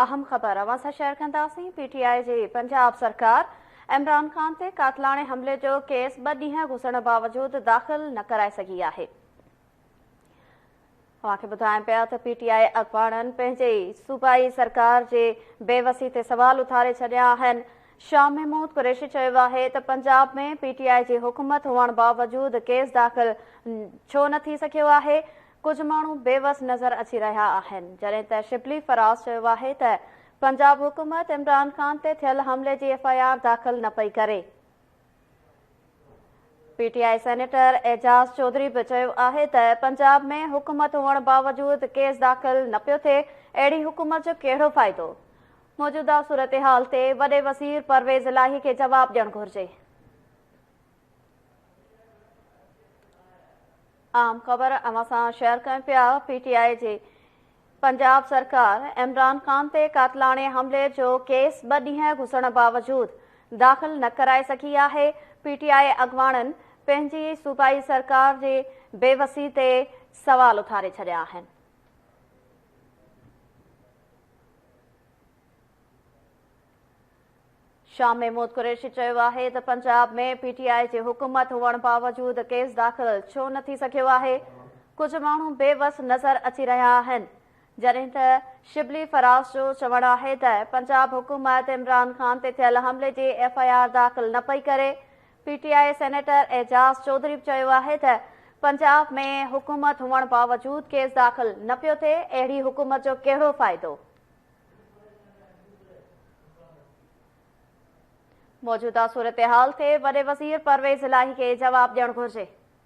अहम ख़बर अवां सां शेयर कंदासीं। पीटीआई जी पंजाब सरकार इमरान खान ते कातलाणे हमले जो केस 2 ॾींहं गुज़रण बावजूद दाख़िल न कराए सघी आहे। अवांखे ॿुधाइनि पिया त पीटीआई अॻवाननि पंहिंजे सूबाई सरकार जे बेवसी ते सवाल उथारे छॾिया आहिनि। शाह महमूद कुरैशी चयो आहे त पंजाब में पीटीआई जी हुकूमत हुअण बावजूद केस दाख़िल छो न थी सघियो आहे। कुछ माण्हू बेवस नज़र अची रहिया आहिनि, जॾहिं त शिबली फराज़ चयो आहे त पंजाब हुकूमत इमरान खान ते थियल हमले जी एफआईआर दाख़िल न पई करे। पीटीआई सेनेटर एजाज चौधरी भी चयो आहे त पंजाब में हुकूमत हुअण बावजूद केस दाख़िल न पियो थिए, अहिड़ी हुकूमत जो कहिड़ो फ़ाइदो। मौजूदा सूरत हाल ते वॾे वज़ीर परवेज़ इलाही खे जवाब ॾियणु घुर्जे। आम ख़बर अवां सां शेयर कनि पिया। पीटीआई जी पंजाब सरकार इमरान खान ते कातलाणे हमले जो केस 2 ॾींहं गुज़रण बावजूद दाख़िल न कराए सघी आहे। पीटीआई अॻवाननि पंहिंजी सूबाई सरकार जे बेवसी ते सवाल उथारे छॾिया आहिनि। शाह महमूद कुरैशी चयो आहे त पंजाब में पीटीआई जी हुकूमत हुअण बावजूद केस दाख़िल छो न थी सघियो आहे। कुछ माण्हू बेवस नज़र अची रहिया आहिनि, जॾहिं त शिबली फराज़ जो चवणु आहे त पंजाब हुकूमत इमरान खान ते थियल हमले जी एफआईआर दाख़िल न पई करे। पीटीआई सेनेटर एजाज चौधरी चयो आहे त पंजाब में हुकूमत हुअण बावजूद केस दाख़िल न पियो थिए, अहिड़ी हुकूमत जो कहिड़ो फ़ाइदो। मौजूदा सूरत हाल ते वॾे वज़ीर परवेज़ इलाही खे जवाब ॾियणु घुर्जे।